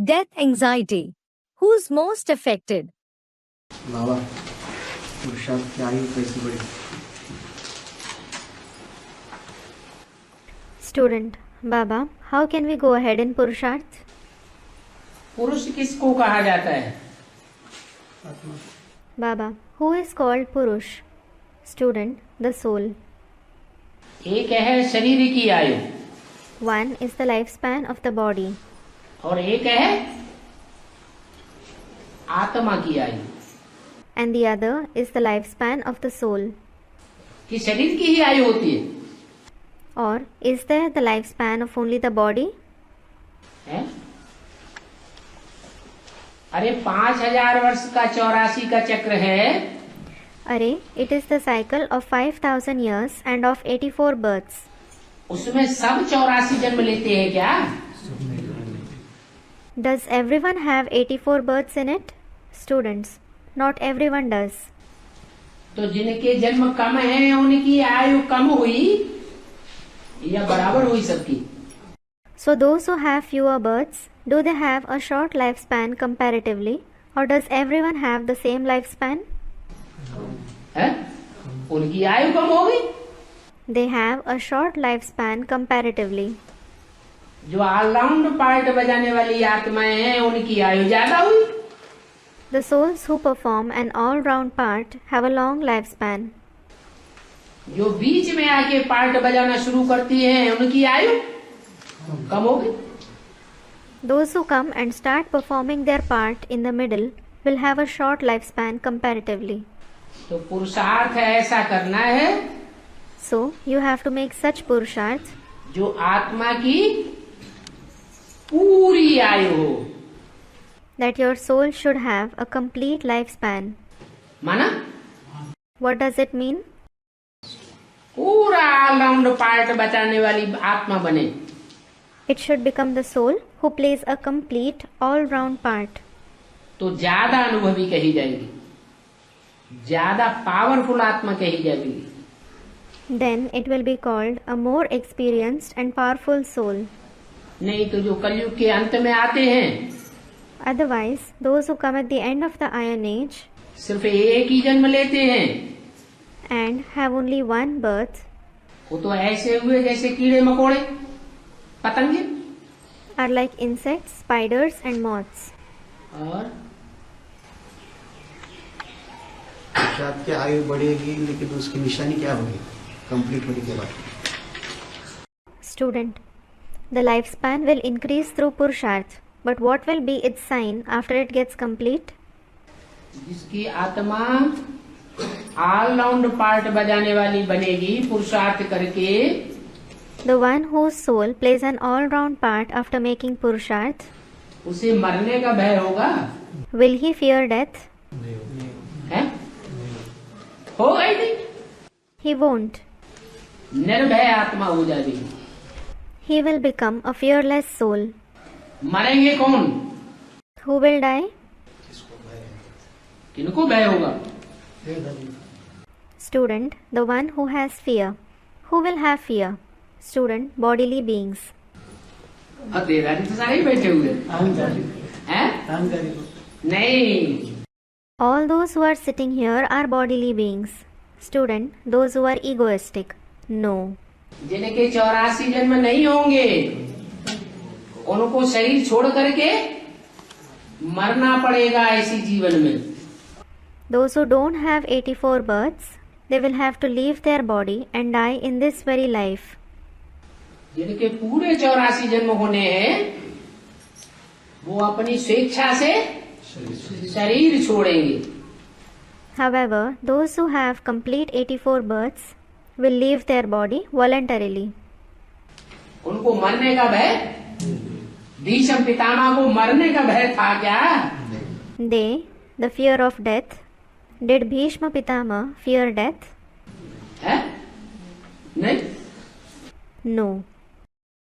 Death anxiety. Who's most affected? बाबा पुरुषार्थ की आयु कैसी बढ़ी? Student, Baba, how can we go ahead in Purusharth? पुरुष किसको कहा जाता है? Baba, who is called Purush? Student, the soul. एक है शरीर की आयु One is the lifespan of the body, और एक है आत्मा की आयु. and the other is the lifespan of the soul. कि शरीर की ही आयु होती है? Or is there the lifespan of only the body? है? अरे 5000 वर्ष का 84 का चक्र है. Array, it is the cycle of 5000 years and of 84 births. उसमें सब 84 जन्म लेते हैं क्या? Does everyone have 84 births in it? Students, not everyone does. तो जिनके जन्म कम हैं उनकी आयु कम हुई या बराबर हुई सबकी? So those who have fewer births, do they have a short lifespan comparatively, or does everyone have the same lifespan? है? उनकी आयु कम हो गई. They have a short lifespan comparatively. जो ऑलराउंड पार्ट बजाने वाली आत्माएं हैं उनकी आयु ज्यादा हुई. The souls who perform an all-round part have a long lifespan. जो बीच में आके पार्ट बजाना शुरू करती हैं उनकी आयु कम हो गई. Those who come and start performing their part in the middle will have a short lifespan comparatively. तो पुरुषार्थ ऐसा करना है So, you have to make such purusharths जो आत्मा की पूरी आयु हो. that your soul should have a complete lifespan. माना? What does it mean? पूरा ऑलराउंड पार्ट बचाने वाली आत्मा बने. It should become the soul who plays a complete all-round part. तो ज्यादा अनुभवी कही जाएगी, ज्यादा पावरफुल आत्मा कही जाएगी. Then it will be called a more experienced and powerful soul. नहीं तो जो कलयुग के अंत में आते हैं Otherwise, those who come at the end of the Iron Age सिर्फ एक ही जन्म लेते हैं. and have only one birth वो तो ऐसे हुए जैसे कीड़े मकोड़े पतंगे. are like insects, spiders and moths. और पुरुषार्थ की आयु बढ़ेगी लेकिन उसकी निशानी क्या होगी कंप्लीट होने के बाद? Student, the lifespan will increase through Purusharth, but what will be its sign after it gets complete? जिसकी आत्मा ऑलराउंड पार्ट बजाने वाली बनेगी पुरुषार्थ करके, The one whose soul plays an all-round part after making Purusharth, उसे मरने का भय होगा? will he fear death? है? होगा ही नहीं. He won't. निर्भय आत्मा हो जाएगी. He will become a fearless soul. मरेंगे कौन? Who will die? किनको भय होगा? Student, the one who has fear. Who will have fear? Student, bodily beings. देदारी तो सारे ही बैठे हुए हैं. नहीं, All those who are sitting here are bodily beings. Student, those who are egoistic. No. जिनके 84 जन्म नहीं होंगे उनको शरीर छोड़ करके मरना पड़ेगा इसी जीवन में. Those who don't have 84 births, they will have to leave their body and die in this very life. जिनके पूरे 84 जन्म होने हैं वो अपनी स्वेच्छा से शरीर छोड़ेंगे. However, those who have complete 84 births will leave their body voluntarily. उनको मरने का भय, भीष्म पितामह को मरने का भय था क्या? They, the fear of death. Did Bhishma Pitama fear death? है? नहीं. No.